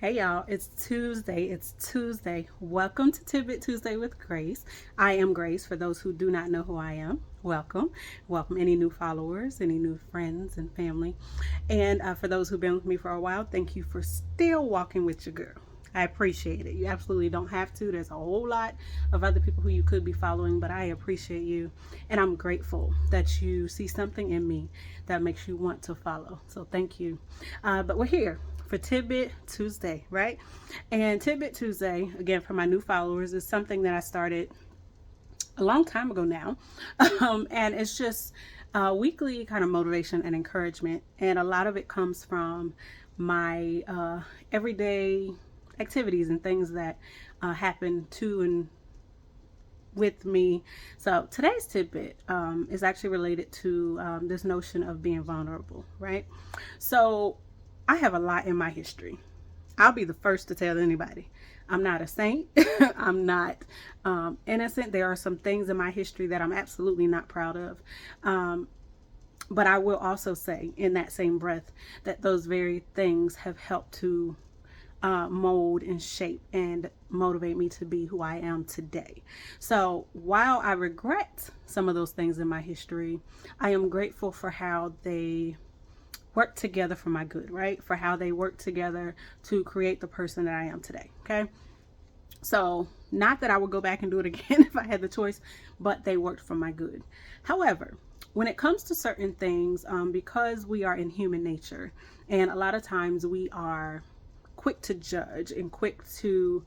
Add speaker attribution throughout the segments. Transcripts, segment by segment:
Speaker 1: Hey y'all, it's Tuesday. It's Tuesday. Welcome to Tidbit Tuesday with Grace. I am Grace. For those who do not know who I am, welcome. Welcome any new followers, any new friends and family. And for those who've been with me for a while, thank you for still walking with your girl. I appreciate it. You absolutely don't have to. There's a whole lot of other people who you could be following, but I appreciate you. And I'm grateful that you see something in me that makes you want to follow. So thank you. But we're here for Tidbit Tuesday, right? And Tidbit Tuesday, again, for my new followers, is something that I started a long time ago now. And it's just weekly kind of motivation and encouragement. And a lot of it comes from my everyday activities and things that happen to and with me. So today's tidbit is actually related to this notion of being vulnerable, right? So I have a lot in my history. I'll be the first to tell anybody. I'm not a saint. I'm not innocent. There are some things in my history that I'm absolutely not proud of. But I will also say, in that same breath, that those very things have helped to mold and shape and motivate me to be who I am today. So while I regret some of those things in my history, I am grateful for how they work together for my good, right? For how they work together to create the person that I am today. Okay. So, not that I would go back and do it again if I had the choice, but they worked for my good. However, when it comes to certain things, because we are in human nature, and a lot of times we are quick to judge and quick to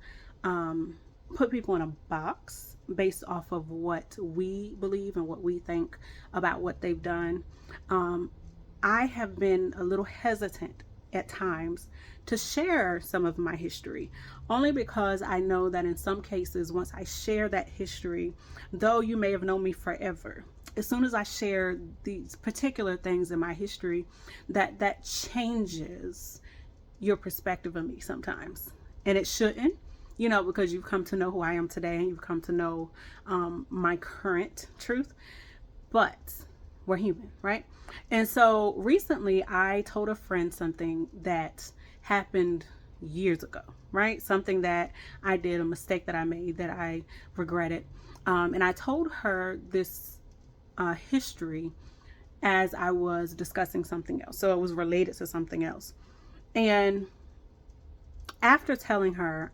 Speaker 1: put people in a box based off of what we believe and what we think about what they've done. I have been a little hesitant at times to share some of my history, only because I know that in some cases, once I share that history, though you may have known me forever, as soon as I share these particular things in my history, that changes your perspective of me sometimes. And it shouldn't, because you've come to know who I am today and you've come to know my current truth. But we're human, right? And so recently I told a friend something that happened years ago, right? Something that I did, a mistake that I made that I regretted. And I told her this history as I was discussing something else. So it was related to something else. And after telling her,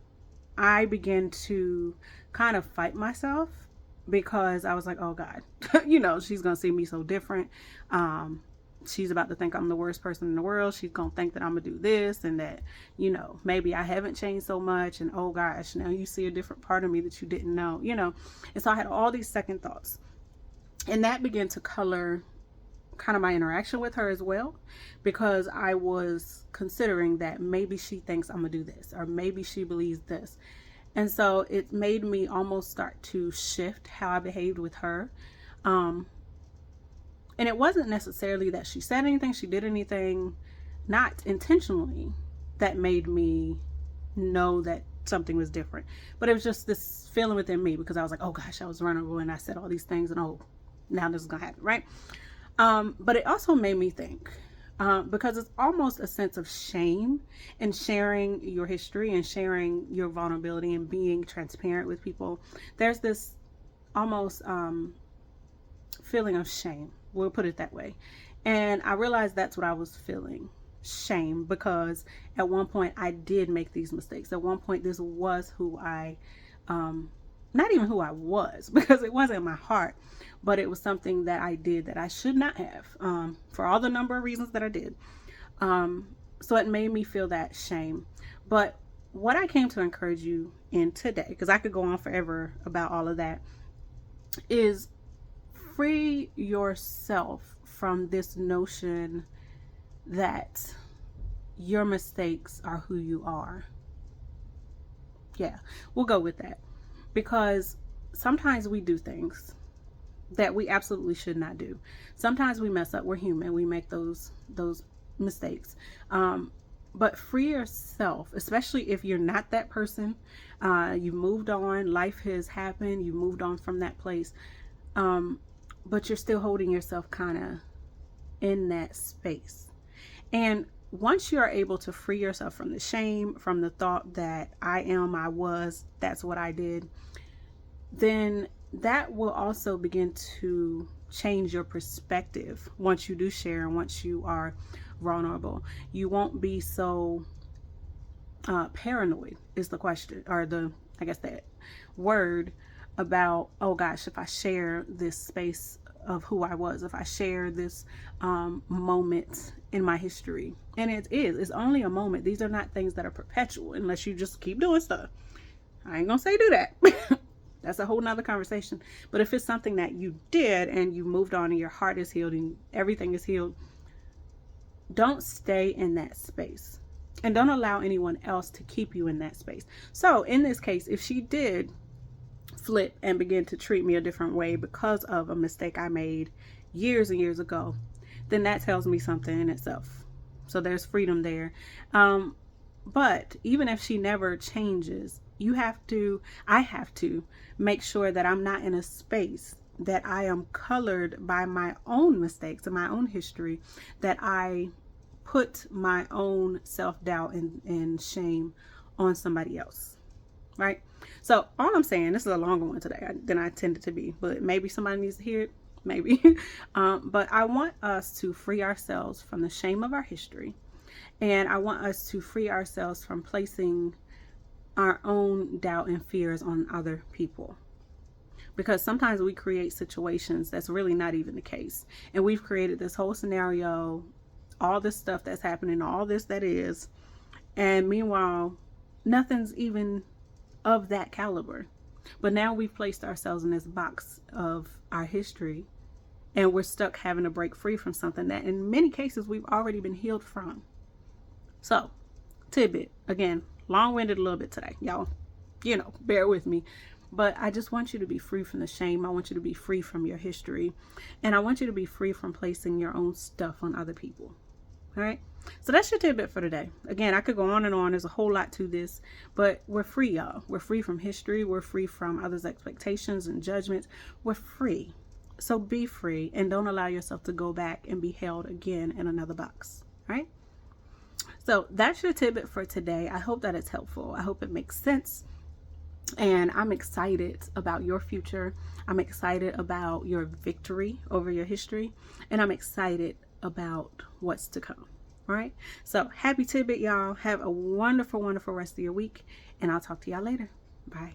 Speaker 1: I began to kind of fight myself because I was like, oh God, she's going to see me so different. She's about to think I'm the worst person in the world. She's going to think that I'm going to do this and that, maybe I haven't changed so much. And oh gosh, now you see a different part of me that you didn't know. And so I had all these second thoughts. And that began to color kind of my interaction with her as well, because I was considering that maybe she thinks I'm gonna do this, or maybe she believes this. And so it made me almost start to shift how I behaved with her. And it wasn't necessarily that she said anything, she did anything, not intentionally, that made me know that something was different. But it was just this feeling within me, because I was like, oh gosh, I was vulnerable and I said all these things, and oh, now this is gonna happen, right? But it also made me think, because it's almost a sense of shame in sharing your history and sharing your vulnerability and being transparent with people. There's this almost feeling of shame. We'll put it that way. And I realized that's what I was feeling, shame, because at one point I did make these mistakes. At one point, this was who I, not even who I was, because it wasn't my heart, but it was something that I did that I should not have, for all the number of reasons that I did. So it made me feel that shame. But what I came to encourage you in today, because I could go on forever about all of that, is free yourself from this notion that your mistakes are who you are. Yeah, we'll go with that, because sometimes we do things that we absolutely should not do. Sometimes we mess up. We're human. We make those mistakes. But free yourself, especially if you're not that person. You moved on. Life has happened. You moved on from that place. But you're still holding yourself kind of in that space. And once you are able to free yourself from the shame, from the thought that I was, that's what I did, then that will also begin to change your perspective once you do share and once you are vulnerable. You won't be so paranoid is the question, or I guess that word, about, oh gosh, if I share this space of who I was, if I share this moment in my history, and it's only a moment. These are not things that are perpetual unless you just keep doing stuff. I ain't gonna say do that. That's a whole nother conversation. But if it's something that you did and you moved on and your heart is healed and everything is healed, don't stay in that space. And don't allow anyone else to keep you in that space. So in this case, if she did flip and begin to treat me a different way because of a mistake I made years and years ago, then that tells me something in itself. So there's freedom there. But even if she never changes, I have to make sure that I'm not in a space that I am colored by my own mistakes and my own history, that I put my own self-doubt and shame on somebody else, right? So all I'm saying, this is a longer one today than I intended to be, but maybe somebody needs to hear it, maybe. But I want us to free ourselves from the shame of our history, and I want us to free ourselves from placing our own doubt and fears on other people. Because sometimes we create situations that's really not even the case, and we've created this whole scenario, all this stuff that's happening, all this that is, and meanwhile nothing's even of that caliber. But now we've placed ourselves in this box of our history, and we're stuck having to break free from something that in many cases we've already been healed from. So, tidbit, again, long-winded a little bit today, y'all, bear with me. But I just want you to be free from the shame. I want you to be free from your history, and I want you to be free from placing your own stuff on other people. All right, so that's your tidbit for today. Again, I could go on and on. There's a whole lot to this, but we're free, y'all. We're free from history. We're free from others' expectations and judgments. We're free. So be free, and don't allow yourself to go back and be held again in another box. All right, so that's your tidbit for today. I hope that it's helpful. I hope it makes sense. And I'm excited about your future. I'm excited about your victory over your history. And I'm excited about what's to come. All right. So happy tidbit, y'all. Have a wonderful, wonderful rest of your week. And I'll talk to y'all later. Bye.